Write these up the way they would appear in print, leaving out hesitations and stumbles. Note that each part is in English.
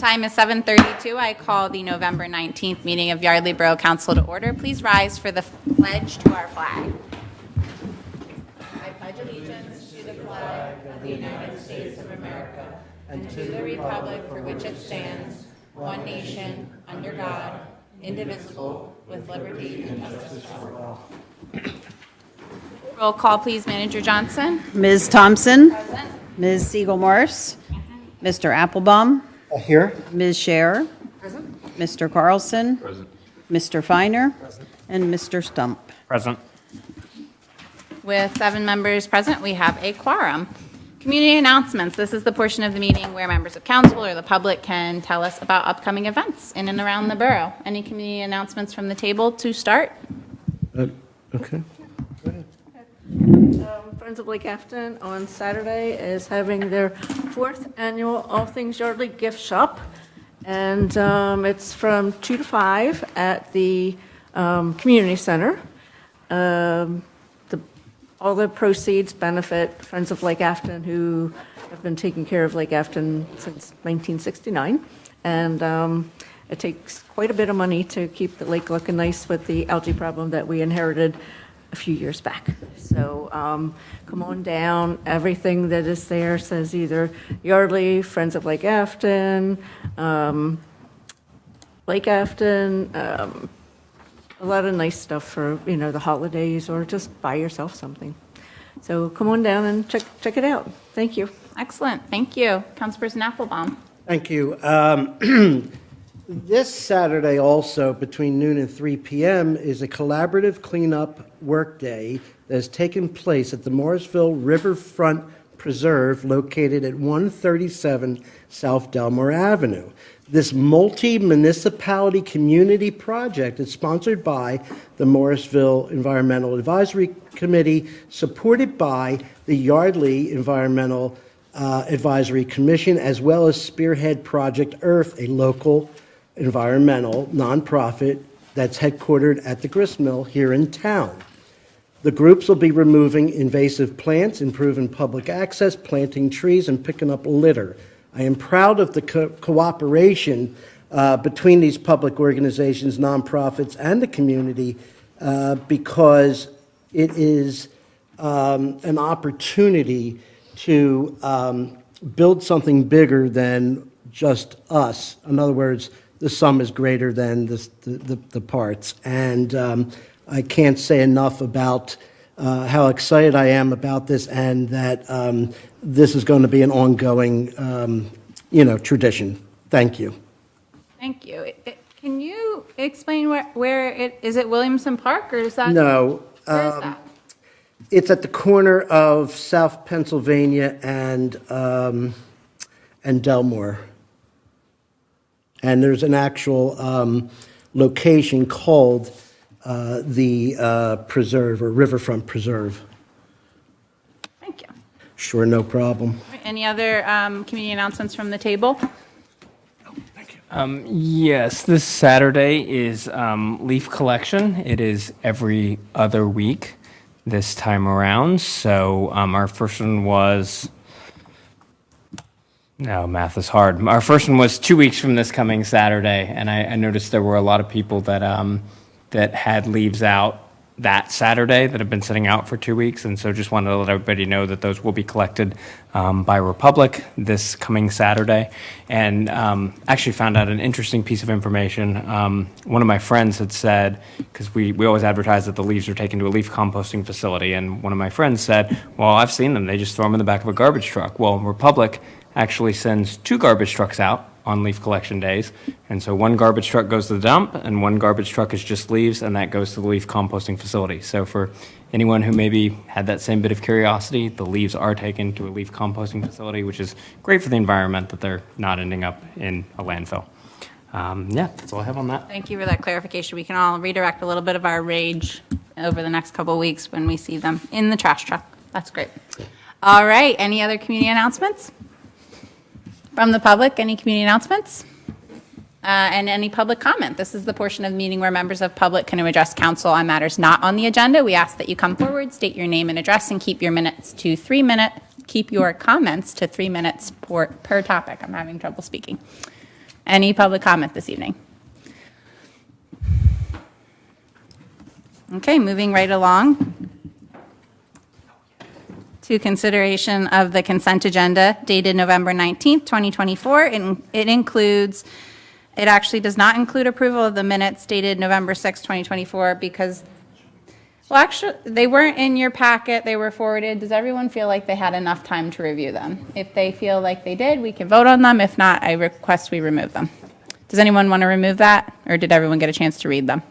time is 7:32. I call the November 19th meeting of Yardley Borough Council to order. Please rise for the pledge to our flag. I pledge allegiance to the flag of the United States of America and to the republic for which it stands, one nation, under God, indivisible, with liberty and justice for all. Roll call, please, Manager Johnson. Ms. Thompson. Present. Ms. Siegel-Morse. Mr. Applebaum. Here. Ms. Scherer. Present. Mr. Carlson. Present. Mr. Feiner. And Mr. Stump. Present. With 7 members present, we have a quorum. Community announcements. This is the portion of the meeting where members of council or the public can tell us about upcoming events in and around the borough. Any community announcements from the table to start? Okay. Friends of Lake Afton on Saturday is having their 4th annual All Things Yardley gift shop. And it's from 2 to 5 at the community center. All the proceeds benefit Friends of Lake Afton, who have been taking care of Lake Afton since 1969. And it takes quite a bit of money to keep the lake looking nice with the algae problem that we inherited a few years back. So come on down. Everything that is there says either Yardley, Friends of Lake Afton, a lot of nice stuff for, the holidays, or just buy yourself something. So come on down and check it out. Thank you. Excellent. Thank you. Councilperson Applebaum. Thank you. This Saturday also, between noon and 3 p.m., is a collaborative cleanup workday that has taken place at the Morrisville Riverfront Preserve located at 137 South Delmore Avenue. This multi-municipality community project is sponsored by the Morrisville Environmental Advisory Committee, supported by the Yardley Environmental Advisory Commission, as well as Spearhead Project Earth, a local environmental nonprofit that's headquartered at the grist mill here in town. The groups will be removing invasive plants, improving public access, planting trees, and picking up litter. I am proud of the cooperation between these public organizations, nonprofits, and the community because it is an opportunity to build something bigger than just us. In other words, the sum is greater than the parts. And I can't say enough about how excited I am about this, and that this is going to be an ongoing, tradition. Thank you. Thank you. Can you explain where it is? It Williamson Park, or is that? No. Where is that? It's at the corner of South Pennsylvania and Delmore. And there's an actual location called the Preserve, or Riverfront Preserve. Thank you. Sure, no problem. Any other community announcements from the table? Yes, this Saturday is leaf collection. It is every other week this time around. So our first one was, no, math is hard. Our first one was 2 weeks from this coming Saturday, and I noticed there were a lot of people that had leaves out that Saturday that have been sitting out for 2 weeks, and so just wanted to let everybody know that those will be collected by Republic this coming Saturday. And actually found out an interesting piece of information. One of my friends had said, because we always advertise that the leaves are taken to a leaf composting facility, and one of my friends said, well, I've seen them. They just throw them in the back of a garbage truck. Well, Republic actually sends 2 garbage trucks out on leaf collection days. And so one garbage truck goes to the dump, and one garbage truck is just leaves, and that goes to the leaf composting facility. So for anyone who maybe had that same bit of curiosity, the leaves are taken to a leaf composting facility, which is great for the environment that they're not ending up in a landfill. That's all I have on that. Thank you for that clarification. We can all redirect a little bit of our rage over the next couple of weeks when we see them in the trash truck. That's great. All right. Any other community announcements? From the public, any community announcements? And any public comment? This is the portion of the meeting where members of public can address council on matters not on the agenda. We ask that you come forward, state your name and address, and keep your comments to 3 minutes per topic. I'm having trouble speaking. Any public comment this evening? Okay, moving right along to consideration of the consent agenda dated November 19th, 2024. It includes, it actually does not include approval of the minutes dated November 6th, 2024, because, well, actually, they weren't in your packet, they were forwarded. Does everyone feel like they had enough time to review them? If they feel like they did, we can vote on them. If not, I request we remove them. Does anyone want to remove that, or did everyone get a chance to read them?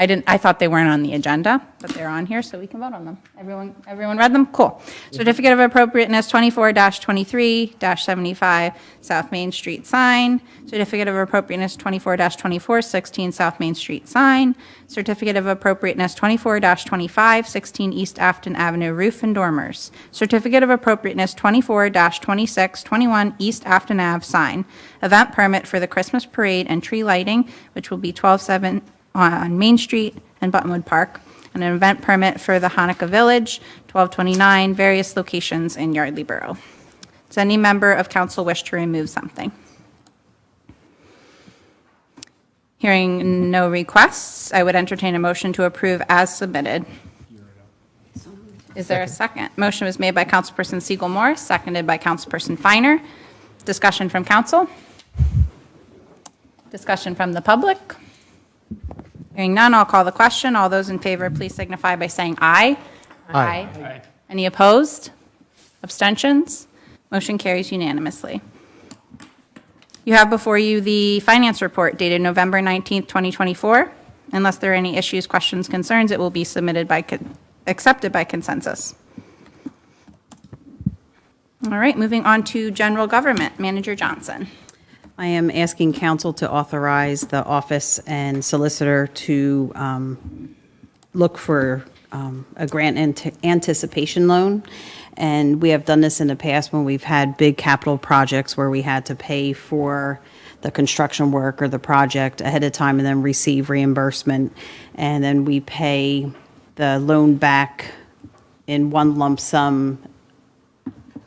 I thought they weren't on the agenda, but they're on here, so we can vote on them. Everyone read them? Cool. Certificate of Appropriateness 24-23-75 South Main Street sign. Certificate of Appropriateness 24-24 16 South Main Street sign. Certificate of Appropriateness 24-25 16 East Afton Avenue roof and dormers. Certificate of Appropriateness 24-26 21 East Afton Ave sign. Event permit for the Christmas parade and tree lighting, which will be 12/7 on Main Street and Buttonwood Park, and an event permit for the Hanukkah Village, 1229, various locations in Yardley Borough. Does any member of council wish to remove something? Hearing no requests, I would entertain a motion to approve as submitted. Is there a second? Motion was made by Councilperson Siegel Morris, seconded by Councilperson Finer. Discussion from council? Discussion from the public? Hearing none, I'll call the question. All those in favor, please signify by saying aye. Aye. Any opposed? Abstentions? Motion carries unanimously. You have before you the finance report dated November 19th, 2024. Unless there are any issues, questions, concerns, it will be accepted by consensus. All right, moving on to general government. Manager Johnson. I am asking council to authorize the office and solicitor to look for a grant anticipation loan. And we have done this in the past when we've had big capital projects where we had to pay for the construction work or the project ahead of time and then receive reimbursement. And then we pay the loan back in one lump sum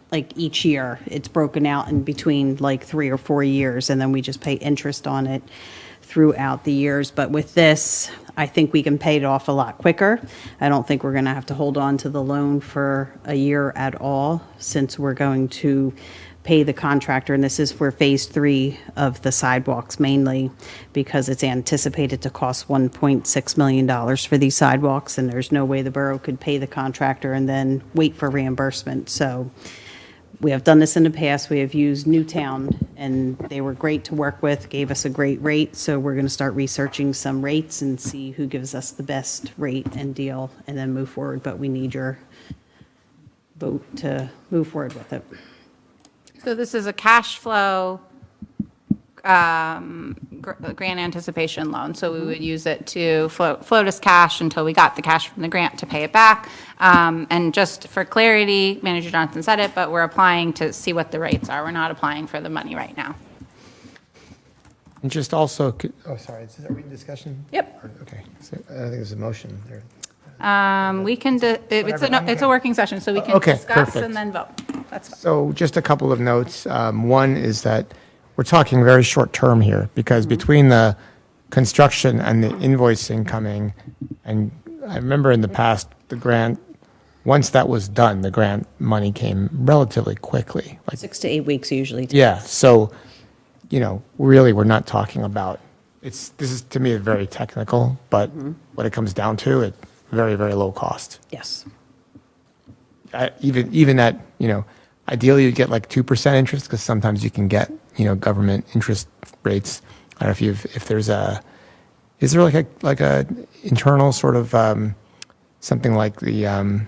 like each year. It's broken out in between like 3 or 4 years, and then we just pay interest on it throughout the years. But with this, I think we can pay it off a lot quicker. I don't think we're going to have to hold on to the loan for a year at all, since we're going to pay the contractor, and this is for phase 3 of the sidewalks mainly, because it's anticipated to cost $1.6 million for these sidewalks, and there's no way the borough could pay the contractor and then wait for reimbursement. So we have done this in the past. We have used Newtown, and they were great to work with, gave us a great rate. So we're going to start researching some rates and see who gives us the best rate and deal, and then move forward. But we need your vote to move forward with it. So this is a cash flow grant anticipation loan. So we would use it to float us cash until we got the cash from the grant to pay it back. And just for clarity, Manager Johnson said it, but we're applying to see what the rates are. We're not applying for the money right now. And just also, oh, sorry, are we in discussion? Yep. Okay, so I don't think there's a motion there. We can, it's a working session, so we can Okay, discuss perfect. and then vote. That's fine. So just a couple of notes. One is that we're talking very short term here, because between the construction and the invoicing coming, and I remember in the past, the grant, once that was done, the grant money came relatively quickly. Like 6 to 8 weeks usually. yeah, so, really, we're not talking about, this is, to me, very technical, but when it comes down to it, very, very low cost. Yes. Even at, ideally you'd get like 2% interest, because sometimes you can get, government interest rates. I don't know if there's is there like a internal sort of, something like the,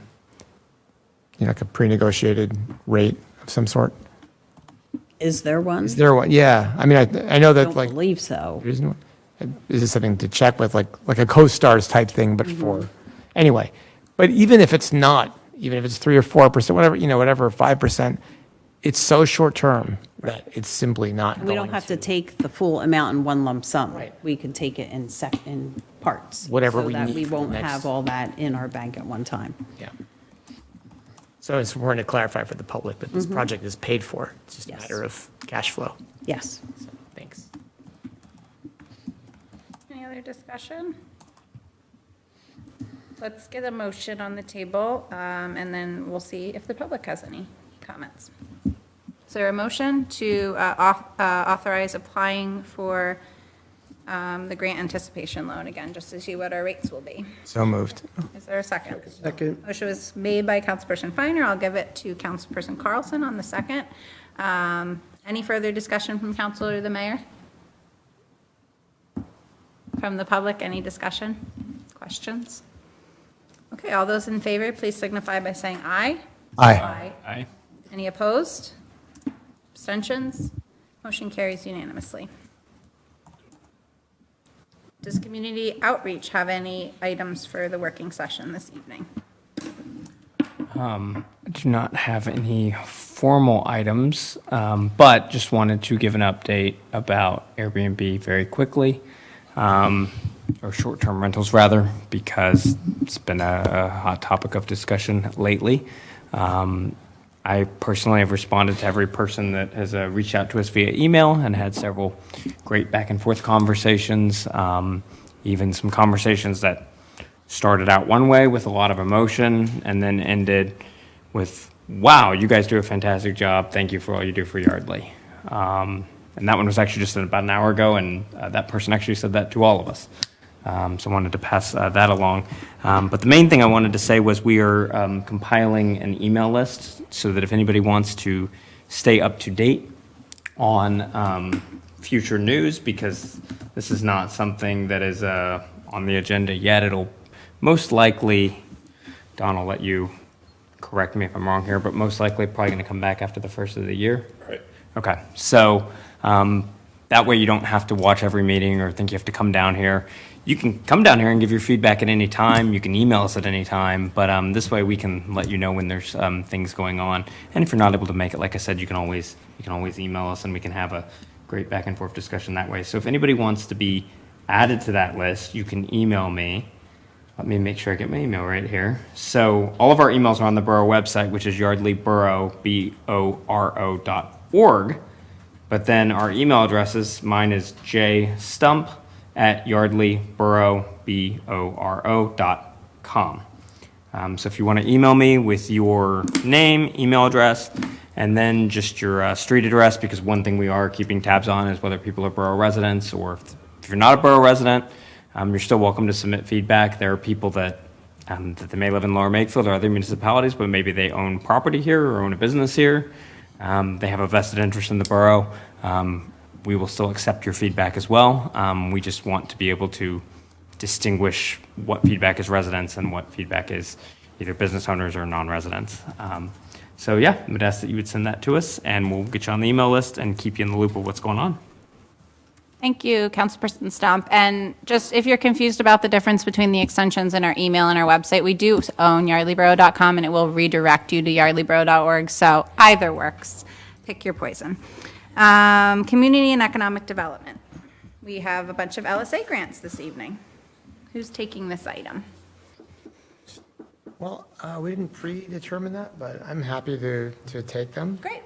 like a pre-negotiated rate of some sort? Is there one? Is there one? Yeah, I mean, I know I that don't like. believe so. There isn't one? Is this something to check with, like a co-stars type thing, but for, anyway. But even if it's not, even if it's 3 or 4%, whatever, 5%, it's so short term that it's simply not We don't going have to take the full amount in one lump sum. Right. We can take it in parts. Whatever so we that need we for the won't next- have all that in our bank at one time. Yeah. So it's important to clarify for the public that this project is paid for. It's just a Yes. matter of cash flow. Yes. So, thanks. Any other discussion? Let's get a motion on the table, and then we'll see if the public has any comments. Is there a motion to authorize applying for the grant anticipation loan, again, just to see what our rates will be? So moved. Is there a second? Second. Motion was made by Councilperson Finer. I'll give it to Councilperson Carlson on the second. Any further discussion from council or the mayor? From the public, any discussion, questions? Okay, all those in favor, please signify by saying aye. Aye. Aye. Any opposed? Abstentions? Motion carries unanimously. Does community outreach have any items for the working session this evening? I do not have any formal items, but just wanted to give an update about Airbnb very quickly, or short-term rentals rather, because it's been a hot topic of discussion lately. I personally have responded to every person that has reached out to us via email and had several great back and forth conversations, even some conversations that started out one way with a lot of emotion and then ended with, wow, you guys do a fantastic job. Thank you for all you do for Yardley. And that one was actually just about an hour ago, and that person actually said that to all of us. So I wanted to pass that along. But the main thing I wanted to say was we are compiling an email list so that if anybody wants to stay up to date on future news, because this is not something that is on the agenda yet. It'll most likely, Don, I'll let you correct me if I'm wrong here, but most likely probably going to come back after the first of the year. Right. Okay, so that way you don't have to watch every meeting or think you have to come down here. You can come down here and give your feedback at any time. You can email us at any time, but this way we can let you know when there's things going on. And if you're not able to make it, like I said, you can always email us and we can have a great back and forth discussion that way. So if anybody wants to be added to that list, you can email me. Let me make sure I get my email right here. So all of our emails are on the borough website, which is YARDLEYBOROUGH, BORO.org. But then our email addresses, mine is jstump@yardleyboroughboro.com. So if you want to email me with your name, email address, and then just your street address, because one thing we are keeping tabs on is whether people are borough residents, or if you're not a borough resident, you're still welcome to submit feedback. There are people that they may live in Lower Makefield or other municipalities, but maybe they own property here or own a business here. They have a vested interest in the borough. We will still accept your feedback as well. We just want to be able to distinguish what feedback is residents and what feedback is either business owners or non-residents. So yeah, I would ask that you would send that to us, and we'll get you on the email list and keep you in the loop of what's going on. Thank you, Councilperson Stump. And just if you're confused about the difference between the extensions in our email and our website, we do own yardleyborough.com, and it will redirect you to yardleyborough.org. So either works. Pick your poison. Community and economic development. We have a bunch of LSA grants this evening. Who's taking this item? Well, we didn't predetermine that, but I'm happy to take them. Great.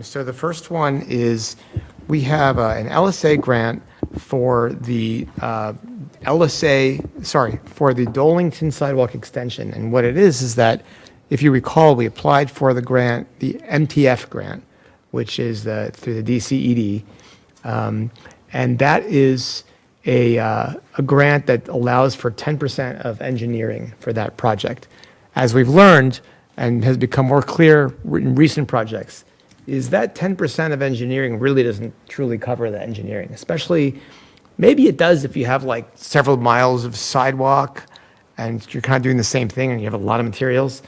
So the first one is we have an LSA grant for the for the Dolington Sidewalk Extension. And what it is that, if you recall, we applied for the grant, the MTF grant, which is through the DCED. And that is a grant that allows for 10% of engineering for that project. As we've learned, and has become more clear in recent projects, is that 10% of engineering really doesn't truly cover the engineering, especially, maybe it does if you have like several miles of sidewalk and you're kind of doing the same thing and you have a lot of materials.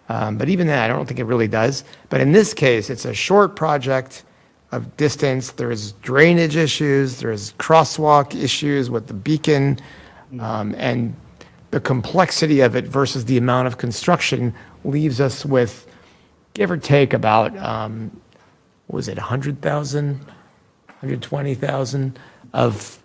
But even then, I don't think it really does. But in this case, it's a short project of distance. There's drainage issues, there's crosswalk issues with the beacon, and the complexity of it versus the amount of construction leaves us with, give or take, about, was it 100,000, 120,000 of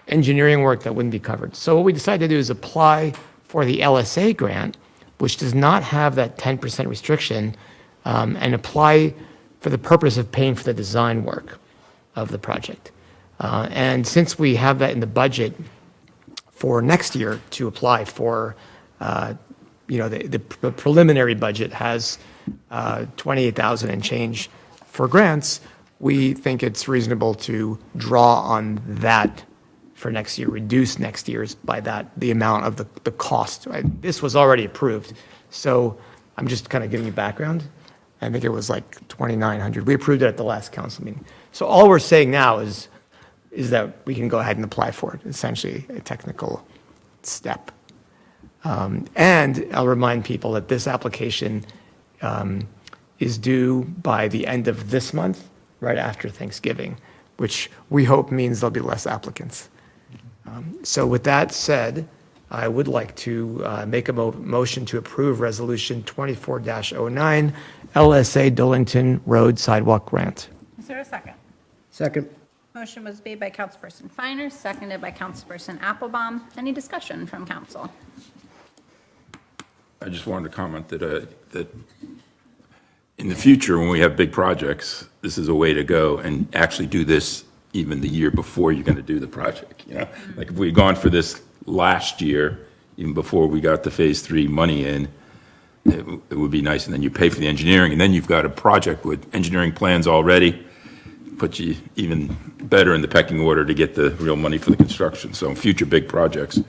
engineering work that wouldn't be covered. So what we decided to do is apply for the LSA grant, which does not have that 10% restriction, and apply for the purpose of paying for the design work of the project. And since we have that in the budget for next year to apply for, the preliminary budget has 28,000 and change for grants, we think it's reasonable to draw on that for next year, reduce next year's by the amount of the cost. Right? This was already approved, so I'm just kind of giving you background. I think it was like 2,900. We approved it at the last council meeting. So all we're saying now is that we can go ahead and apply for it, essentially a technical step. And I'll remind people that this application is due by the end of this month, right after Thanksgiving, which we hope means there'll be less applicants. So with that said, I would like to make a motion to approve Resolution 24-09, LSA Dullington Road Sidewalk Grant. Is there a second? Second. Motion was made by Councilperson Finer, seconded by Councilperson Applebaum. Any discussion from council? I just wanted to comment that in the future, when we have big projects, this is a way to go and actually do this even the year before you're going to do the project. Like if we had gone for this last year, even before we got the Phase 3 money in, it would be nice. And then you pay for the engineering, and then you've got a project with engineering plans already, put you even better in the pecking order to get the real money for the construction. So future big projects,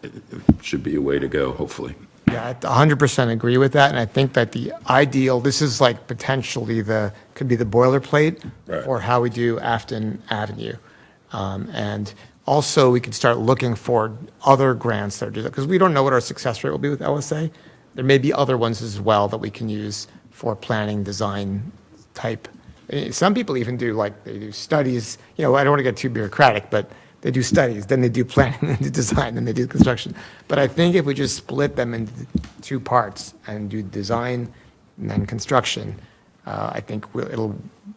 it should be a way to go, hopefully. Yeah, I 100% agree with that, and I think that the ideal, this is like potentially could be the boilerplate Right. for how we do Afton Avenue. And also, we could start looking for other grants that do that, because we don't know what our success rate will be with LSA. There may be other ones as well that we can use for planning, design type. Some people even do, they do studies, I don't want to get too bureaucratic, but they do studies, then they do planning, then they do design, then they do construction. But I think if we just split them into two parts and do design and then construction, I think it'll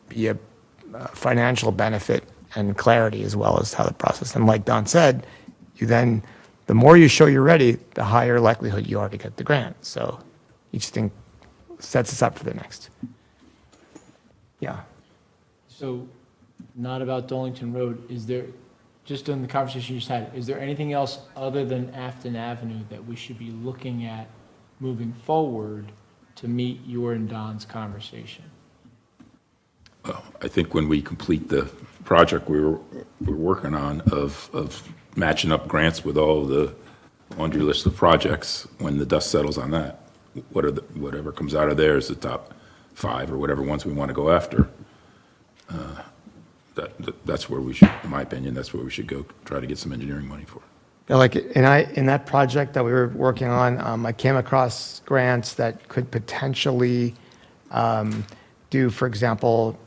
be a financial benefit and clarity as well as how the process. And like Don said, the more you show you're ready, the higher likelihood you are to get the grant. So each thing sets us up for the next. Yeah. So, not about Dollington Road, is there, just on the conversation you just had, is there anything else other than Afton Avenue that we should be looking at moving forward to meet your and Don's conversation? Well, I think when we complete the project we're working on of matching up grants with all the laundry list of projects, when the dust settles on that, whatever comes out of there is the top 5 or whatever ones we want to go after. That's where we should, in my opinion, that's where we should go try to get some engineering money for. Yeah, in that project that we were working on, I came across grants that could potentially do, for example,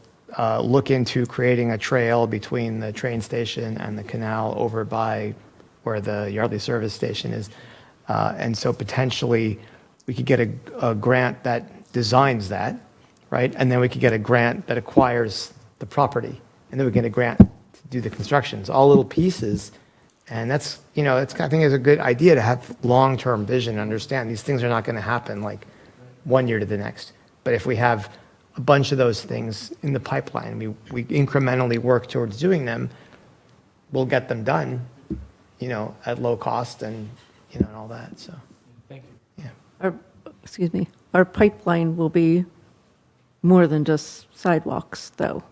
look into creating a trail between the train station and the canal over by where the Yardley service station is. And so potentially we could get a grant that designs that, right? And then we could get a grant that acquires the property. And then we get a grant to do the constructions, all little pieces. And that's, I think is a good idea to have long-term vision and understand these things are not going to happen like one year to the next. But if we have a bunch of those things in the pipeline, we incrementally work towards doing them, we'll get them done, at low cost and, and all that, so. Thank you. Yeah. Our pipeline will be more than just sidewalks, though,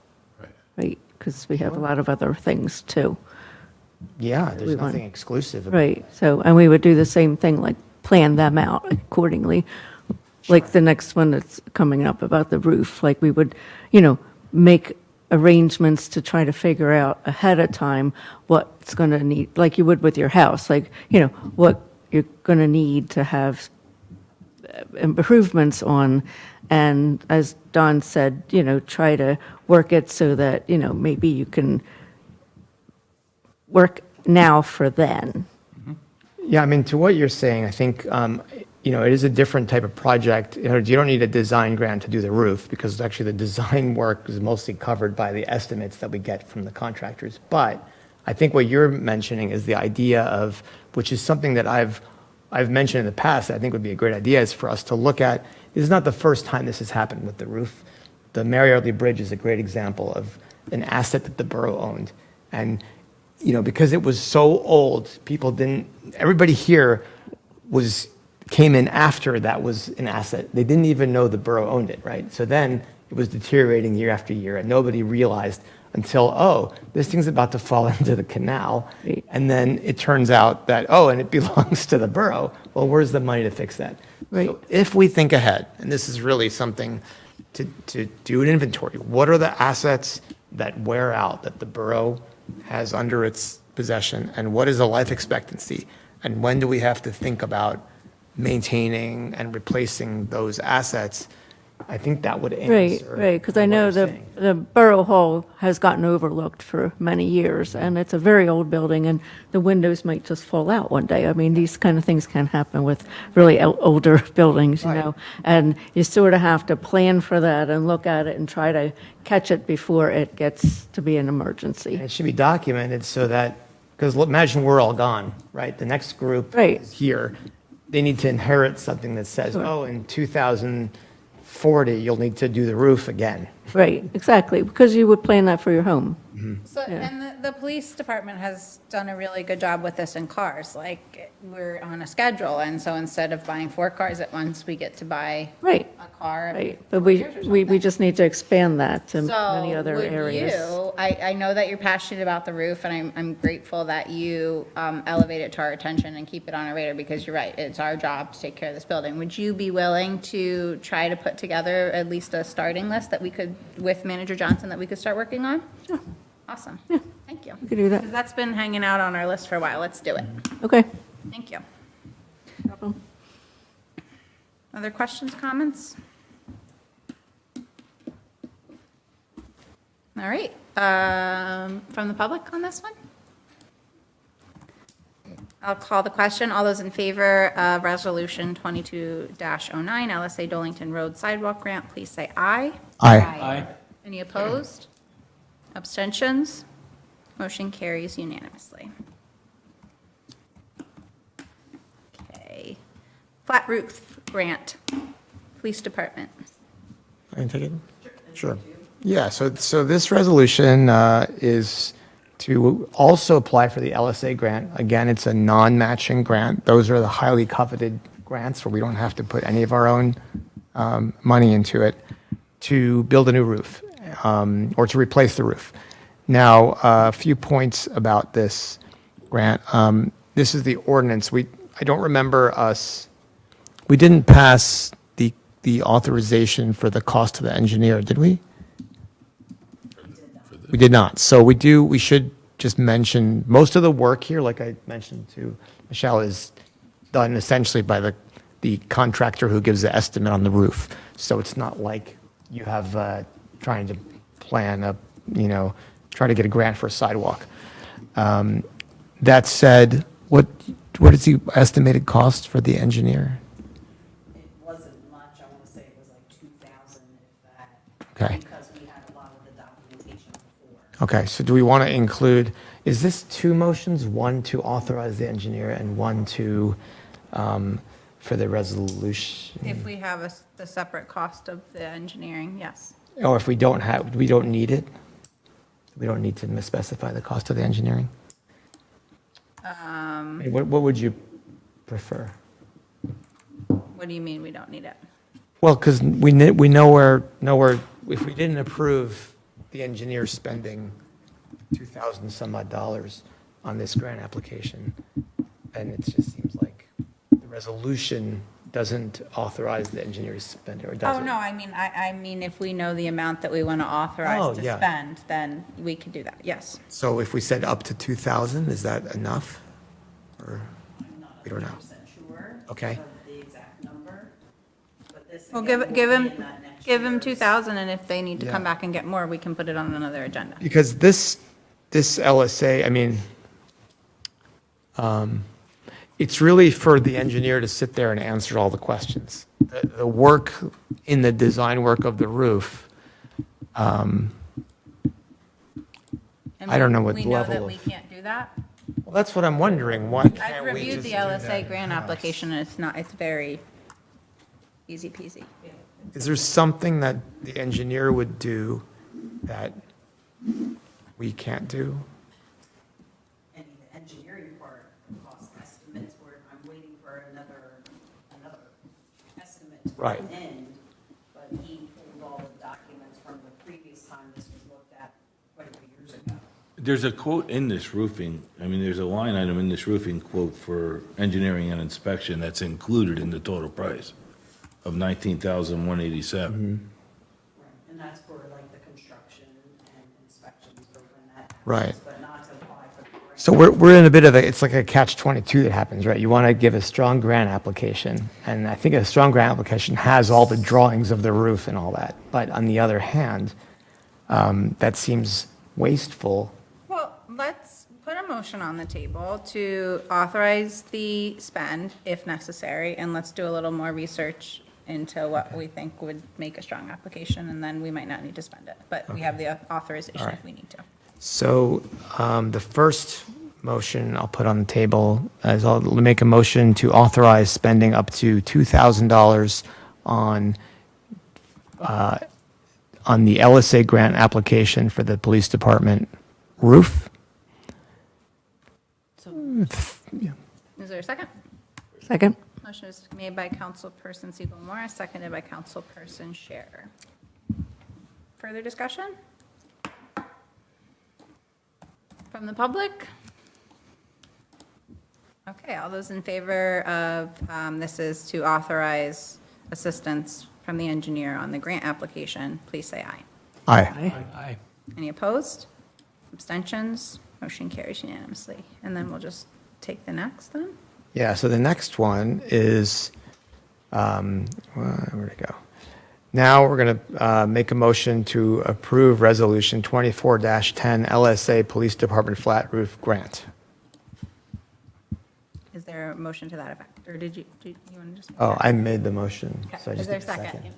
right? Because we have a lot of other things, too. Yeah, We there's want- nothing exclusive about Right, so, and we would do the same thing, like plan them out accordingly. Like the next one that's coming up about the roof, like we would, make arrangements to try to figure out ahead of time what's going to need, like you would with your house, like, what you're going to need to have improvements on. And as Don said, try to work it so that, maybe you can work now for then. Yeah, to what you're saying, I think, it is a different type of project. You don't need a design grant to do the roof because actually the design work is mostly covered by the estimates that we get from the contractors. But I think what you're mentioning is the idea of, which is something that I've I've mentioned in the past, I think would be a great idea is for us to look at, this is not the first time this has happened with the roof. The Mary Yardley Bridge is a great example of an asset that the borough owned. And, because it was so old, everybody here came in after that was an asset. They didn't even know the borough owned it, right? So then it was deteriorating year after year, and nobody realized until, this thing's about to fall into the canal. Right. And then it turns out that, and it belongs to the borough. Well, where's the money to fix that? Right. So if we think ahead, and this is really something to do an inventory, what are the assets that wear out that the borough has under its possession, and what is the life expectancy? And when do we have to think about maintaining and replacing those assets? I think that would answer. Right, because I what know you're the saying. the Borough Hall has gotten overlooked for many years, and it's a very old building, and the windows might just fall out one day. I mean, these kind of things can happen with really older buildings, Right. and you sort of have to plan for that and look at it and try to catch it before it gets to be an emergency. And it should be documented so that, because imagine we're all gone, right? The next group Right. is here. They need to inherit something that says, Sure. in 2040, you'll need to do the roof again. Right, exactly, because you would plan that for your home. So, and the police department has done a really good job with this in cars. Like, we're on a schedule, and so instead of buying 4 cars at once, we get to buy Right, a car every right. But 4 years or we something. just need to expand that to So many other would areas. you, I know that you're passionate about the roof, and I'm grateful that you elevate it to our attention and keep it on our radar, because you're right, it's our job to take care of this building. Would you be willing to try to put together at least a starting list that we could, with Manager Johnson, that we could start working on? Sure. Awesome. Thank you. We could do that. 'Cause that's been hanging out on our list for a while. Let's do it. Okay. Thank you. No problem. Other questions, comments? All right, from the public on this one? I'll call the question. All those in favor of Resolution 22-09, LSA Dolington Road Sidewalk Grant, please say aye. Aye. Any opposed? Abstentions? Motion carries unanimously. Okay. Flat roof grant, Police Department. I can take it? Sure. Yeah, so this resolution is to also apply for the LSA grant. Again, it's a non-matching grant. Those are the highly coveted grants where we don't have to put any of our own money into it to build a new roof or to replace the roof. Now, a few points about this grant. This is the ordinance. I don't remember we didn't pass the authorization for the cost to the engineer, did we? We did not. So we should just mention, most of the work here, like I mentioned to Michelle, is done essentially by the contractor who gives the estimate on the roof. So it's not like you have trying to plan try to get a grant for a sidewalk. That said, what is the estimated cost for the engineer? It wasn't much, I want to say it was like 2,000 if that. Okay. Because we had a lot of the documentation before. Okay, so do we want to include, is this 2 motions, one to authorize the engineer and one to, for the resolution? If we have the separate cost of the engineering, yes. Or if we don't need it? We don't need to specify the cost of the engineering? What would you prefer? What do you mean we don't need it? Well, because we know where, if we didn't approve the engineer spending 2,000 some odd dollars on this grant application, then it just seems like the resolution doesn't authorize the engineer to spend it, or does Oh, it? no, I mean, if we know the amount that we want to Oh, authorize to yeah. spend, then we could do that, yes. So if we said up to 2,000, is that enough? Or, we don't know. Sure. Okay. Of the exact number, but this. Well, again, give will be him, in that next give him year's. 2,000, and if they need to come Yeah. back and get more, we can put it on another agenda. Because this LSA, I mean, it's really for the engineer to sit there and answer all the questions. The work in the design work of the roof, And I don't know what We know level that we of- can't do that? Well, that's what I'm wondering. Why I've can't we reviewed just the do LSA that grant in-house? application, and it's very easy peasy. Is there something that the engineer would do that we can't do? Any of the engineering part, cost estimates, where I'm waiting for another estimate to Right. come in, but he pulled all the documents from the previous time this was looked at quite a few years ago. There's a quote in this roofing, I mean, there's a line item in this roofing quote for engineering and inspection that's included in the total price of $19,187. And that's for like the construction and inspections for when that happens. Right. But not to apply for the grant. So we're in a bit of a, it's like a catch-22 that happens, right? You want to give a strong grant application, and I think a strong grant application has all the drawings of the roof and all that. But on the other hand, that seems wasteful. Well, let's put a motion on the table to authorize the spend if necessary, and let's do a little more research into what we think would make a strong application, and then we might not need to spend it, but we have the authorization if we need to. So the first motion I'll put on the table is I'll make a motion to authorize spending up to $2,000 on the LSA grant application for the police department roof. Is there a second? Second? Motion is made by Councilperson Siegel Morris, seconded by Councilperson Scherer. Further discussion? From the public? Okay, all those in favor of, this is to authorize assistance from the engineer on the grant application, please say aye. Aye. Any opposed? Abstentions? Motion carries unanimously. And then we'll just take the next then? Yeah, so the next one is, where'd it go? Now we're going to make a motion to approve Resolution 24-10 LSA Police Department Flat Roof Grant. Is there a motion to that effect? Or did you want to just? make Oh, that? I made the motion, so I Is just there a need second?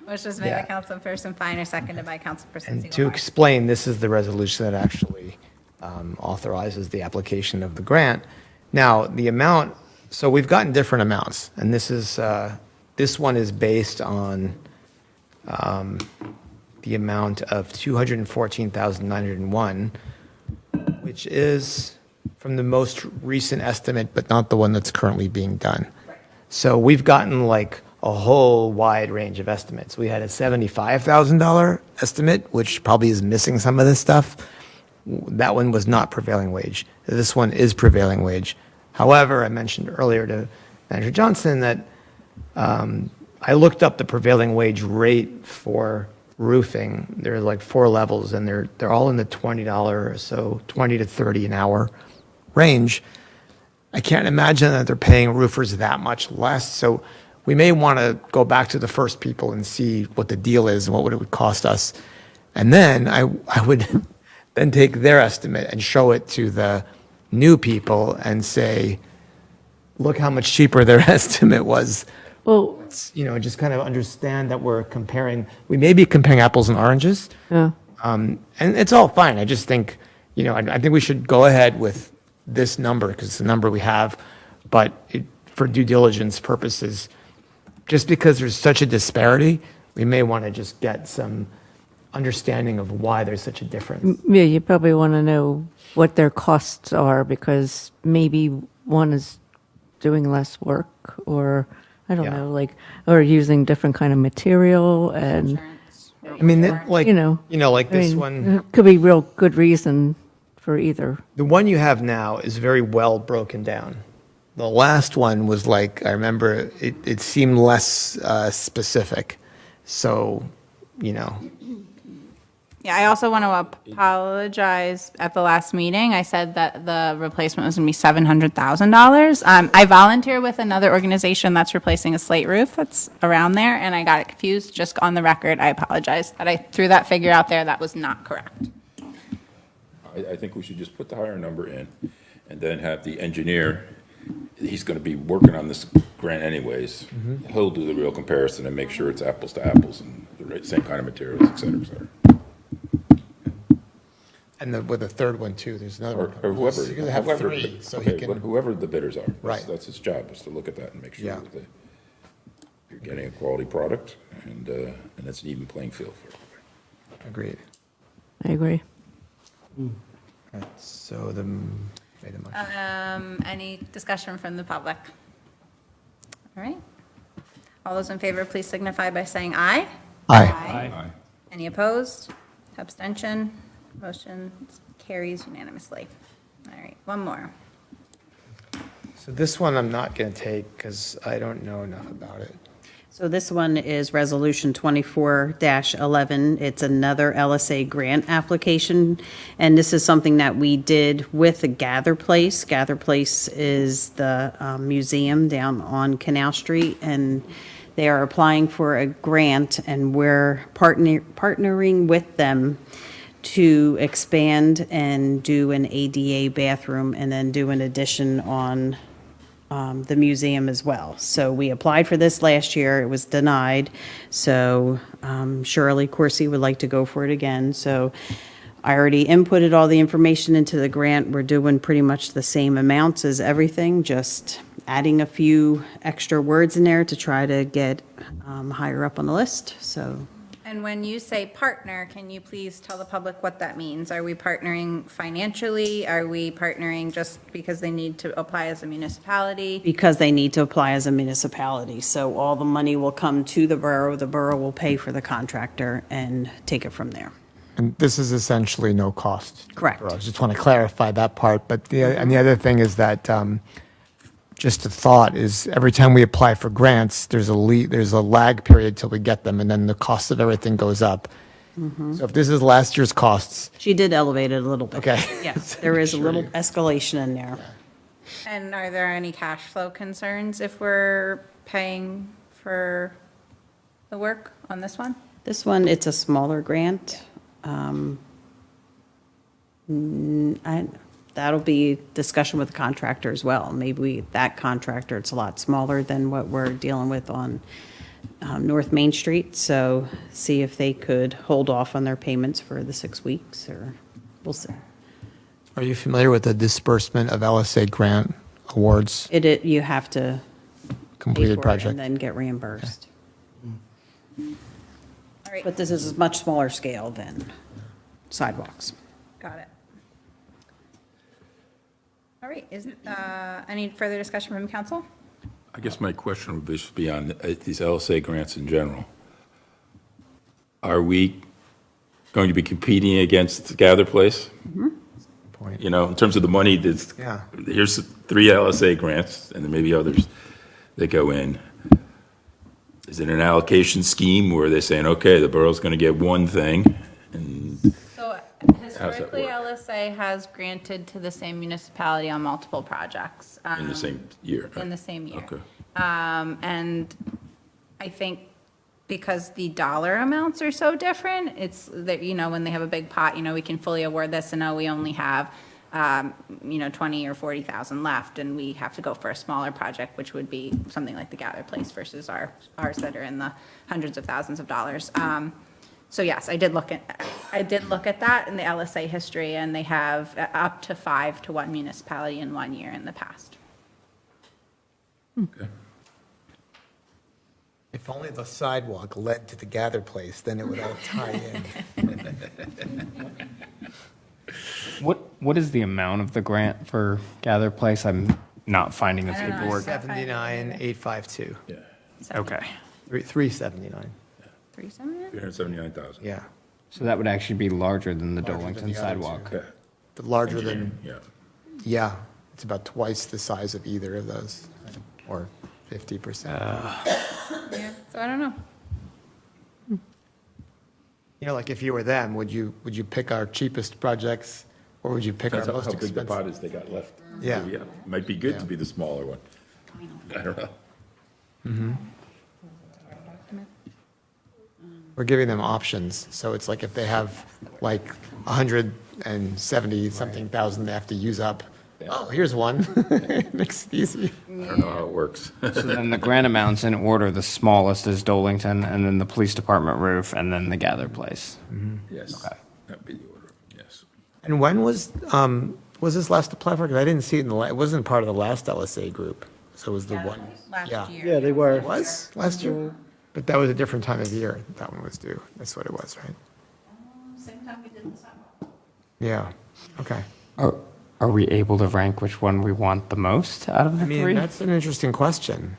Motion is made by Yeah. Councilperson Finer, seconded by Councilperson And Siegel to Morris. explain, this is the resolution that actually authorizes the application of the grant. Now, the amount, so we've gotten different amounts, and this one is based on the amount of $214,901, which is from the most recent estimate, but not the one that's currently being done. So we've gotten like a whole wide range of estimates. We had a $75,000 estimate, which probably is missing some of this stuff. That one was not prevailing wage. This one is prevailing wage. However, I mentioned earlier to Manager Johnson that I looked up the prevailing wage rate for roofing. There are like 4 levels, and they're all in the $20 or so, 20 to 30 an hour range. I can't imagine that they're paying roofers that much less. So we may want to go back to the first people and see what the deal is and what it would cost us. And then I would then take their estimate and show it to the new people and say, look how much cheaper their estimate was. Well, Just kind of understand that we may be comparing apples and oranges. yeah. And it's all fine. I just think, I think we should go ahead with this number because it's the number we have. But for due diligence purposes, just because there's such a disparity, we may want to just get some understanding of why there's such a difference. Yeah, you probably want to know what their costs are because maybe one is doing less work or, I don't Yeah. know, or using different kind of material and, Insurance. I mean, like, like I this mean, one, it could be real good reason for either. the one you have now is very well broken down. The last one was like, I remember it seemed less specific. So, Yeah, I also want to apologize. At the last meeting, I said that the replacement was going to be $700,000. I volunteer with another organization that's replacing a slate roof that's around there, and I got it confused. Just on the record, I apologize that I threw that figure out there. That was not correct. I think we should just put the higher number in and then have the engineer, he's going to be working on this grant anyways. He'll do the real comparison and make sure it's apples to apples and the same kind of materials, et cetera, et cetera. And with a third one too, there's another Or one. or whoever. You're gonna have whoever- three, so okay, he can. Whoever the bidders are. Right. That's his job, is to look at that and make sure Yeah. that you're getting a quality product, and it's an even playing field for everybody. Agreed. I agree. Right, so made the motion. Any discussion from the public? All right. All those in favor, please signify by saying aye. Aye. Aye. Any opposed? Abstention? Motion carries unanimously. All right, one more. So this one I'm not going to take because I don't know enough about it. So this one is Resolution 24-11. It's another LSA grant application, and this is something that we did with the Gather Place. Gather Place is the museum down on Canal Street, and they are applying for a grant, and we're partnering with them to expand and do an ADA bathroom and then do an addition on the museum as well. So we applied for this last year, it was denied. So Shirley Coursey would like to go for it again. So I already inputted all the information into the grant. We're doing pretty much the same amounts as everything, just adding a few extra words in there to try to get higher up on the list, so. And when you say partner, can you please tell the public what that means? Are we partnering financially? Are we partnering just because they need to apply as a municipality? Because they need to apply as a municipality. So all the money will come to the borough will pay for the contractor and take it from there. And this is essentially no cost. Correct. I just want to clarify that part. But and the other thing is that just a thought is every time we apply for grants, there's a lag period till we get them, and then the cost of everything goes up. So if this is last year's costs, She did elevate it a little bit. Okay. Yes, there is a little escalation in there. And are there any cash flow concerns if we're paying for the work on this one? This one, it's a smaller grant. That'll be discussion with the contractor as well. Maybe that contractor, it's a lot smaller than what we're dealing with on North Main Street. So see if they could hold off on their payments for the 6 weeks, or we'll see. are you familiar with the disbursement of LSA grant awards, You have to pay completed for it project? and then get reimbursed. All right, But this is a much smaller scale than sidewalks. got it. All right, is, any further discussion from council? I guess my question would just be on these LSA grants in general. Are we going to be competing against Gather Place? Point. You know, in terms of the money, Yeah. here's 3 LSA grants, and there may be others that go in. Is it an allocation scheme where they're saying, okay, the borough's going to get one thing, and So How's that historically, work? LSA has granted to the same municipality on multiple projects. in the same year? In the same year. Okay. And I think because the dollar amounts are so different, it's that, you know, when they have a big pot, you know, we can fully award this, and now we only have, 20 or 40,000 left, and we have to go for a smaller project, which would be something like the Gather Place versus ours that are in the hundreds of thousands of dollars. So yes, I did look at that in the LSA history, and they have up to 5 to 1 municipality in 1 year in the past. Okay. If only the sidewalk led to the Gather Place, then it would all tie in. What is the amount of the grant for Gather Place? I'm not finding the I don't know. paperwork. 79,852. Yeah, Okay, 379. 379? 379,000. Yeah. so that would actually be larger than the Larger than Dolington the other sidewalk. Okay. The larger than, Engineering, yeah. yeah, it's about twice the size of either of those, or 50%. Yeah, so I don't know. You know, like if you were them, would you pick our cheapest projects, or would you pick our Depends most how big the pot expensive? is they got left. Yeah. Might be good to Yeah. be the smaller one. I don't know. We're giving them options, so it's like if they have like 170 something thousand they have to use up, oh, here's one. Makes it easy. I don't know how it works. So then the grant amounts in order, the smallest is Dolington, and then the police department roof, and then the Gather Place. Yes. Okay. That'd be the order, yes. And when was this last applied for? Because I didn't see it in it wasn't part of the last LSA group. So it was the one. Last Yeah. year. Yeah, they were. It was last year? But that was a different time of year that one was due. That's what it was, right? Same time we did the sidewalk. Yeah, okay. Are we able to rank which one we want the most out of the I mean, three? that's an interesting question.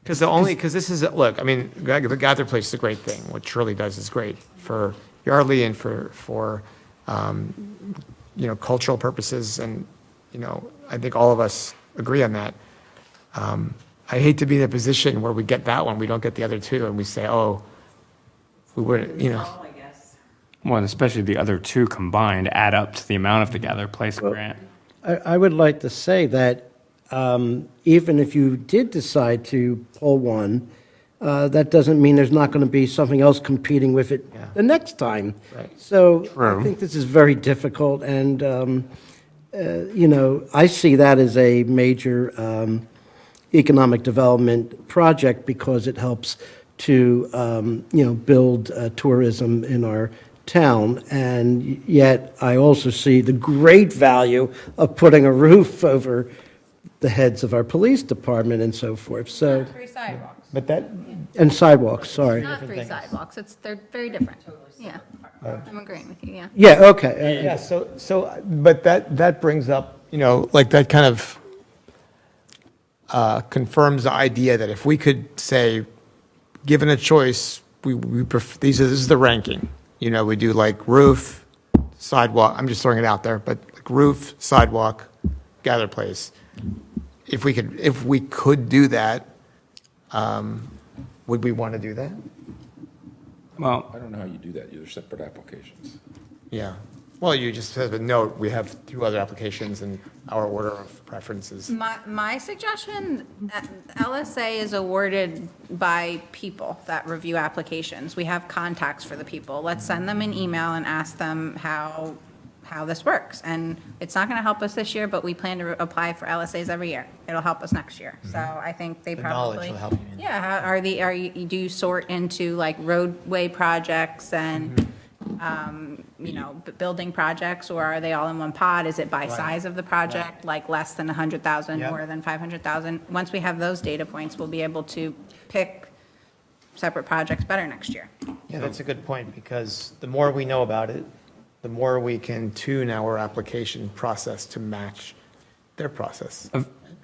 Because this is, look, I mean, the Gather Place is a great thing. What Shirley does is great for Yardley and for cultural purposes. And, I think all of us agree on that. I hate to be in a position where we get that one, we don't get the other two, and we say, oh, we wouldn't, Well, and especially the other two combined add up to the amount of the Gather Place grant. I would like to say that even if you did decide to pull one, that doesn't mean there's not going to be something else competing with it Yeah. the next time. Right. So True. I think this is very difficult, and, I see that as a major economic development project because it helps to, build tourism in our town, and yet I also see the great value of putting a roof over the heads of our police department and so forth, so, Three sidewalks. but that, and sidewalks, sorry. Not three sidewalks, they're very different. Yeah, I'm agreeing with you, yeah. Yeah, okay. yeah, but that brings up, like that kind of confirms the idea that if we could say, given a choice, this is the ranking. We do like roof, sidewalk, I'm just throwing it out there, but like roof, sidewalk, Gather Place. If we could do that, would we want to do that? Well, I don't know how you do that. They're separate applications. Yeah. Well, you just have a note, we have two other applications and our order of preferences. My suggestion, LSA is awarded by people that review applications. We have contacts for the people. Let's send them an email and ask them how this works. And it's not going to help us this year, but we plan to apply for LSAs every year. It'll help us next year. So I think they probably. knowledge will help you. Yeah, do you sort into like roadway projects and, building projects, or are they all in one pot? Is it by size of the project, like less than 100,000, Yep. more than 500,000? Once we have those data points, we'll be able to pick separate projects better next year. Yeah, that's a good point, because the more we know about it, the more we can tune our application process to match their process.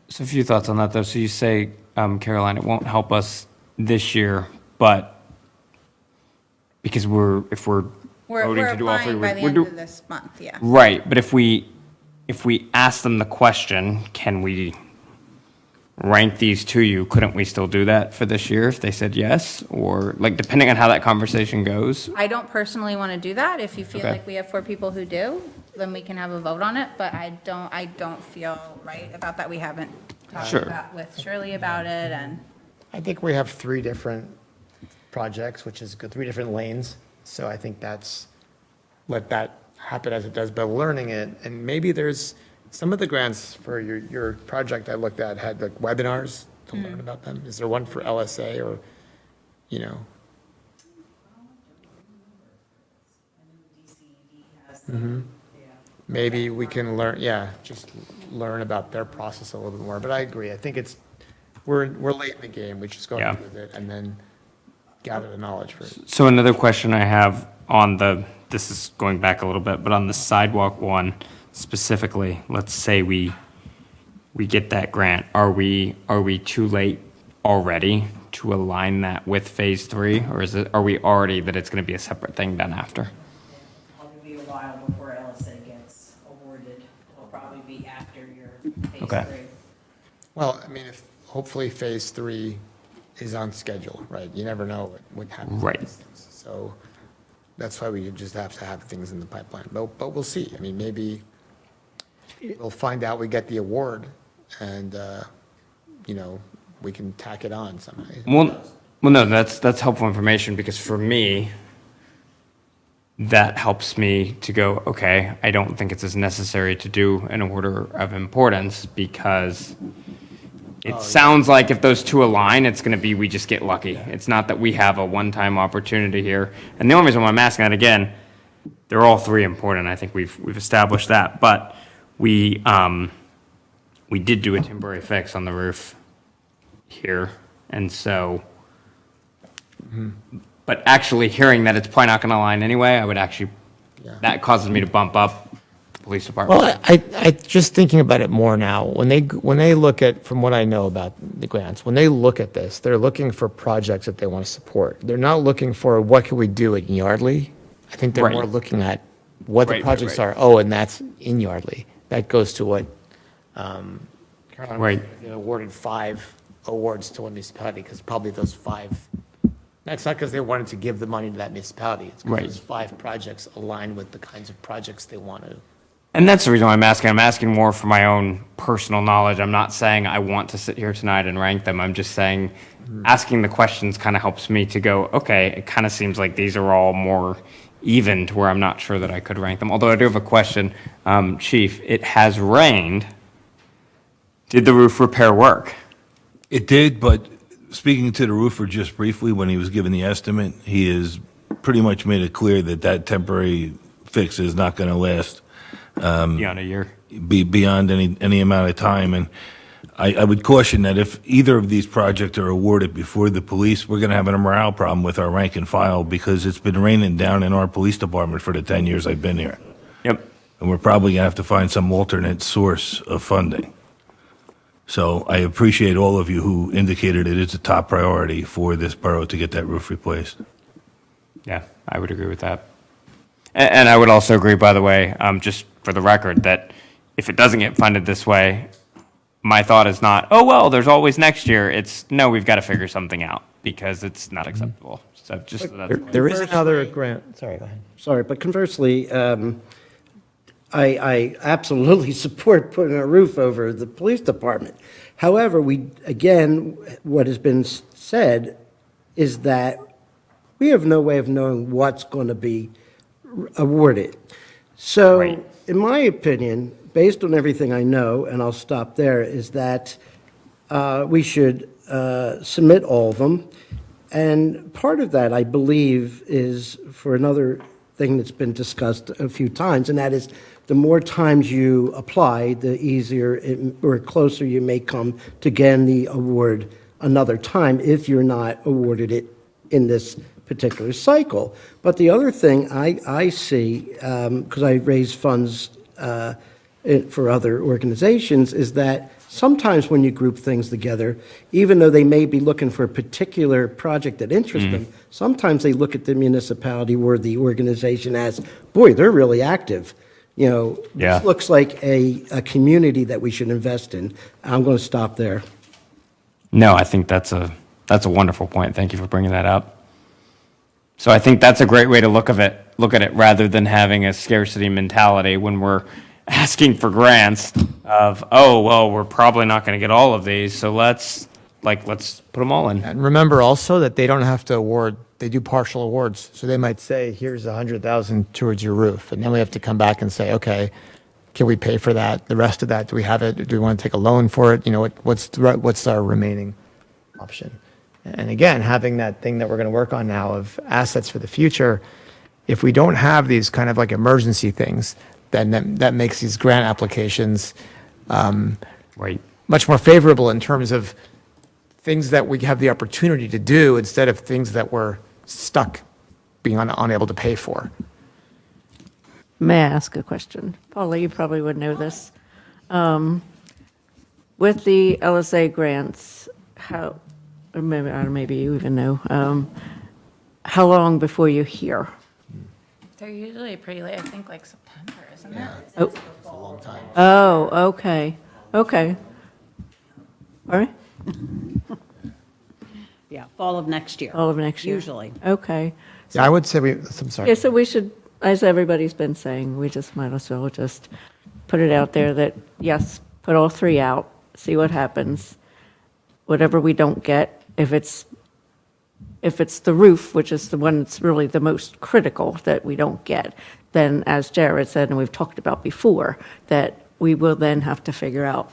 so a few thoughts on that, though. So you say, Caroline, it won't help us this year, but because if we're We're voting to do all three, applying by the we're end do- of this month, yeah. Right, but if we ask them the question, can we rank these to you, couldn't we still do that for this year if they said yes? Or, like, depending on how that conversation goes? I don't personally want to do that. If you feel Okay. like we have 4 people who do, then we can have a vote on it, but I don't feel right about that. We haven't talked Sure. with Shirley about it, and I think we have 3 different projects, which is good, 3 different lanes. So I think let that happen as it does, but learning it. And maybe there's some of the grants for your project I looked at had like webinars to learn about them. Is there one for LSA or, Maybe we can learn, just learn about their process a little bit more. But I agree. I think we're late in the game. We just go Yeah. with it and then gather the knowledge for it. So another question I have on this is going back a little bit, but on the sidewalk one specifically, let's say we get that grant, are we too late already to align that with phase 3? Or are we already that it's going to be a separate thing done after? Probably be a while before LSA gets awarded. It'll probably be after your phase Okay. 3. Well, I mean, hopefully phase 3 is on schedule, right? You never know what happens. with Right. these things. So that's why we just have to have things in the pipeline. But we'll see. I mean, maybe we'll find out we get the award and, we can tack it on somehow. Well, no, that's helpful information because for me, that helps me to go, okay, I don't think it's as necessary to do an order of importance because It sounds like if those two align, it's going to be we just get lucky. It's not that we have a one-time opportunity here. And the only reason why I'm asking that again, they're all three important. I think we've established that. But we did do a temporary fix on the roof here, and so. But actually hearing that it's probably not going to align anyway, I would actually. That causes me to bump up the police department. Well, I just thinking about it more now, when they look at, from what I know about the grants, when they look at this, they're looking for projects that they want to support. They're not looking for what can we do at Yardley. I think they're Right. more looking at what the Right, projects right. are. Oh, and that's in Yardley. That goes to what, Carolina Right. they awarded 5 awards to one municipality, because probably those 5, that's not because they wanted to give the money to that municipality. It's because Right. those 5 projects align with the kinds of projects they want to. And that's the reason why I'm asking. I'm asking more for my own personal knowledge. I'm not saying I want to sit here tonight and rank them. I'm just saying asking the questions kind of helps me to go, okay, it kind of seems like these are all more even to where I'm not sure that I could rank them. Although I do have a question. Chief, it has rained. Did the roof repair work? It did, but speaking to the roofer just briefly, when he was given the estimate, he has pretty much made it clear that that temporary fix is not going to last Beyond a year? beyond any amount of time. And I would caution that if either of these projects are awarded before the police, we're going to have a morale problem with our rank and file, because it's been raining down in our police department for the 10 years I've been here. Yep. And we're probably going to have to find some alternate source of funding. So I appreciate all of you who indicated it is a top priority for this borough to get that roof replaced. Yeah, I would agree with that. And I would also agree, by the way, just for the record, that if it doesn't get funded this way, my thought is not, oh, well, there's always next year. It's, no, we've got to figure something out because it's not acceptable. So just so that's. There is another grant, sorry, go ahead. Sorry, but conversely, I absolutely support putting a roof over the police department. However, what has been said is that we have no way of knowing what's going to be awarded. So, Right. in my opinion, based on everything I know, and I'll stop there, is that we should submit all of them. And part of that, I believe, is for another thing that's been discussed a few times, and that is the more times you apply, the easier or closer you may come to getting the award another time if you're not awarded it in this particular cycle. But the other thing I see, because I raise funds for other organizations, is that sometimes when you group things together, even though they may be looking for a particular project that interests them, sometimes they look at the municipality or the organization as, boy, they're really active. You know, Yeah. this looks like a community that we should invest in. I'm going to stop there. No, I think that's a wonderful point. Thank you for bringing that up. So I think that's a great way to look at it rather than having a scarcity mentality when we're asking for grants of, oh, well, we're probably not going to get all of these, so let's put them all in. And remember also that they don't have to award, they do partial awards. So they might say, here's 100,000 towards your roof. And then we have to come back and say, okay, can we pay for that? The rest of that, do we have it? Do we want to take a loan for it? You know, what's our remaining option? And again, having that thing that we're going to work on now of assets for the future, if we don't have these kind of like emergency things, then that makes these grant applications Right. much more favorable in terms of things that we have the opportunity to do instead of things that we're stuck being unable to pay for. May I ask a question? Paula, you probably would know this. With the LSA grants, how, or maybe, I don't know, maybe you even know, how long before you hear? They're usually pretty late, I think like September, isn't it? Oh, okay, okay. All right, Yeah, fall of next year. all of next year? Usually. Okay. Yeah, I would say I'm sorry. Yeah, so we should, as everybody's been saying, we just might as well just put it out there that, yes, put all 3 out, see what happens. Whatever we don't get, if it's the roof, which is the one that's really the most critical that we don't get, then as Jared said, and we've talked about before, that we will then have to figure out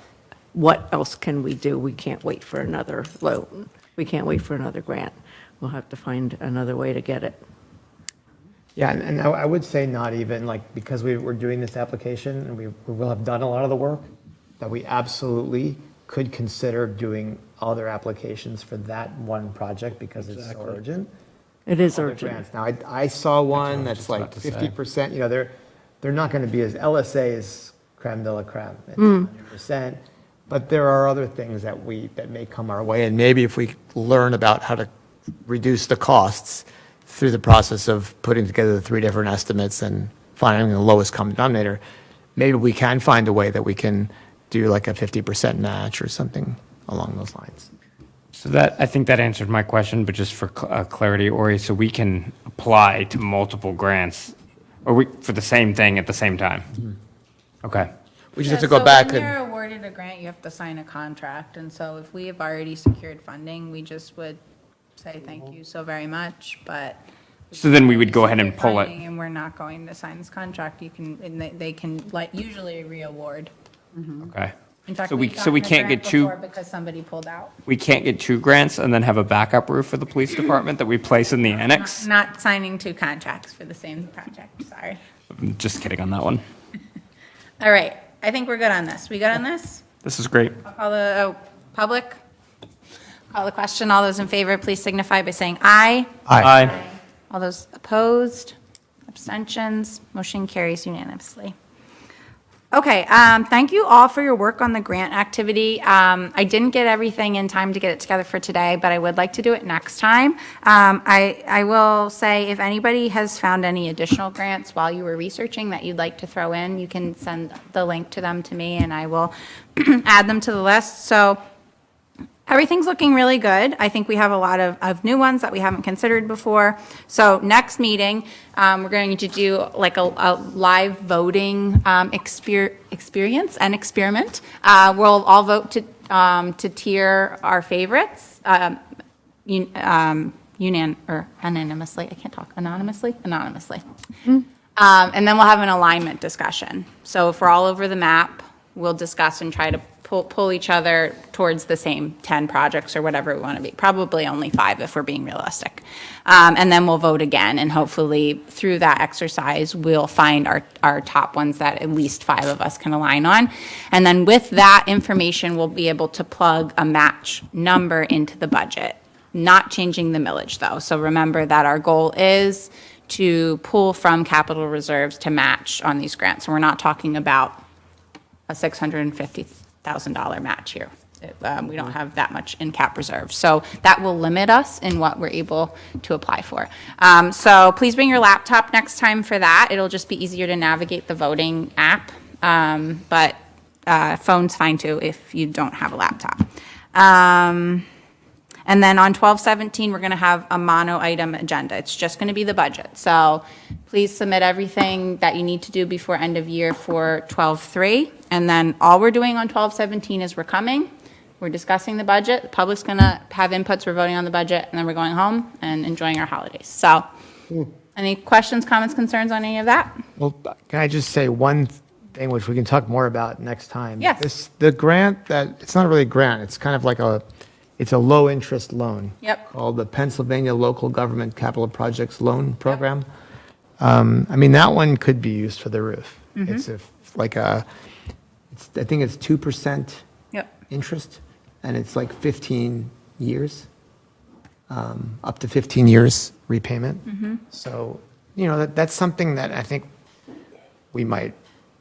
what else can we do? We can't wait for another loan. We can't wait for another grant. We'll have to find another way to get it. Yeah, and I would say not even, like, because we're doing this application and we will have done a lot of the work, that we absolutely could consider doing other applications for that one project because it's so urgent. It is Other urgent. grants. Now, I saw one that's like 50%, they're not going to be as, LSA is creme de la creme, it's 100%. But there are other things that may come our way, and maybe if we learn about how to reduce the costs through the process of putting together the 3 different estimates and finding the lowest common denominator, maybe we can find a way that we can do like a 50% match or something along those lines. So that, I think that answered my question, but just for clarity, Ori, so we can apply to multiple grants, or for the same thing at the same time? Okay. We just have to go back When and, you're awarded a grant, you have to sign a contract, and so if we have already secured funding, we just would say thank you so very much, but. So then we would go ahead and pull it. Funding, and we're not going to sign this contract, you can, and they can, like, usually re-award. Okay. In fact, So we've so we gotten a can't grant get 2, before because somebody pulled out. we can't get 2 grants and then have a backup roof for the police department that we place in the annex? Not signing 2 contracts for the same project, sorry. I'm just kidding on that one. All right, I think we're good on this. We good on this? This is great. I'll call the, public? Call the question. All those in favor, please signify by saying aye. Aye. All those opposed, abstentions, motion carries unanimously. Okay, thank you all for your work on the grant activity. I didn't get everything in time to get it together for today, but I would like to do it next time. I will say, if anybody has found any additional grants while you were researching that you'd like to throw in, you can send the link to them to me, and I will add them to the list. So everything's looking really good. I think we have a lot of new ones that we haven't considered before. So next meeting, we're going to do like a live voting experience and experiment. We'll all vote to tier our favorites anonymously. I can't talk. Anonymously? Anonymously. And then we'll have an alignment discussion. So if we're all over the map, we'll discuss and try to pull each other towards the same 10 projects or whatever we want to be. Probably only 5 if we're being realistic. And then we'll vote again, and hopefully through that exercise, we'll find our top ones that at least 5 of us can align on. And then with that information, we'll be able to plug a match number into the budget, not changing the millage though. So remember that our goal is to pull from capital reserves to match on these grants. So we're not talking about a $650,000 match here. We don't have that much in cap reserve. So that will limit us in what we're able to apply for. So please bring your laptop next time for that. It'll just be easier to navigate the voting app. But phone's fine too if you don't have a laptop. And then on 12/17, we're going to have a mono item agenda. It's just going to be the budget. So please submit everything that you need to do before end of year for 12/3. And then all we're doing on 12/17 is we're coming, we're discussing the budget, the public's going to have inputs, we're voting on the budget, and then we're going home and enjoying our holidays. So any questions, comments, concerns on any of that? well, can I just say one thing which we can talk more about next time? Yes. The grant it's not really a grant, it's kind of like it's a low-interest loan. Yep. Called the Pennsylvania Local Government Capital Projects Loan Program. I mean, that one could be used for the roof. It's I think it's 2% Yep. interest, and it's like 15 years, up to 15 years repayment. So, that's something that I think we might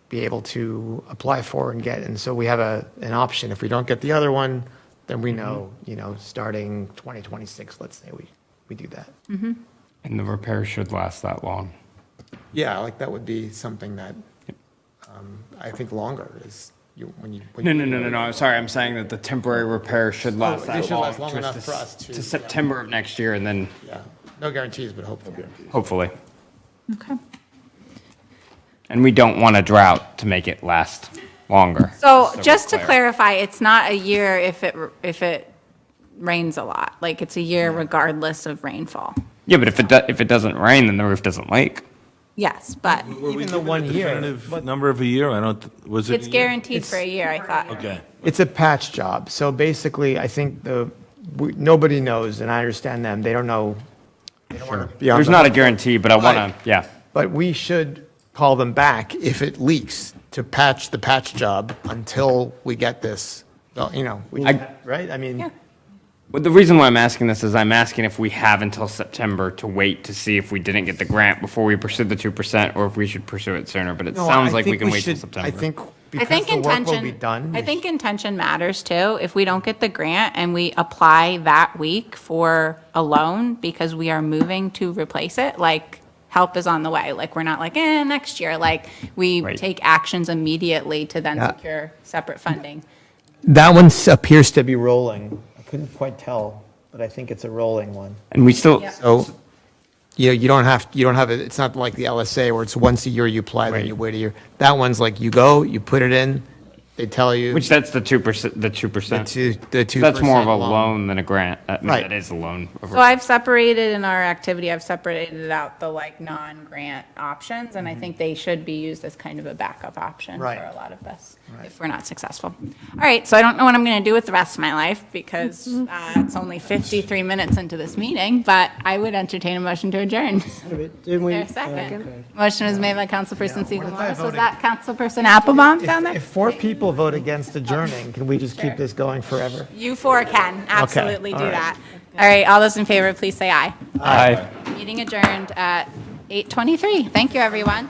be able to apply for and get. And so we have an option. If we don't get the other one, then we know, starting 2026, let's say we do that. And the repair should last that long. Yeah, like that would be something that I think longer is when you. No. I'm sorry. I'm saying that the temporary repair should last they that should long. last long just enough for us to- To September of next year, and then Yeah, no guarantees, but hopefully. hopefully. Okay. And we don't want a drought to make it last longer. So we're just to clear. clarify, it's not a year if it rains a lot. Like, it's a year regardless of rainfall. Yeah, but if it doesn't rain, then the roof doesn't leak. yes, but Were we Even the given a 1 year, definitive but- number of a year? I don't, was it? it's a year? guaranteed for a year, I thought. Okay. It's a patch job. So basically, I think nobody knows, and I understand them. They don't know. They don't want to be on There's the not a hook. guarantee, but I want Right. to, yeah. But we should call them back if it leaks to patch the patch job until we get this, right? I mean, Yeah. But the reason why I'm asking this is I'm asking if we have until September to wait to see if we didn't get the grant before we pursue the 2%, or if we should pursue it sooner, but it no, sounds I like we think can wait till should- September. I think I because think the work intention. will be done. I think intention matters too. If we don't get the grant and we apply that week for a loan because we are moving to replace it, like help is on the way. Like we're not like, next year. Like we Right. take actions immediately to then Yeah. secure separate funding. That one appears to be rolling. I couldn't quite tell, but I think it's a rolling one. And we still, So, you don't have it, it's not like the LSA where it's once a year you apply, then Right. you wait a year. That one's like you go, you put it in, they tell you. which that's the 2%, the The 2%. two. That's more of a loan than a grant. I mean, Right. That is a loan. So I've separated in our activity, I've separated out the like non-grant options, and I think they should be used as kind of a backup option for Right. a lot of this, if we're not successful. All right, so I don't know what I'm going to do with the rest of my life, because it's only 53 minutes into this meeting, but I would entertain a motion to adjourn. Didn't we? There, second. Okay. Motion is made by Councilperson Siegel Morris. Was that Councilperson Applebaum down there? If 4 people vote against adjourning, can we just keep this going forever? You 4 can absolutely all do right. that. All right, all those in favor, please say aye. Aye. Meeting adjourned at 8:23. Thank you, everyone.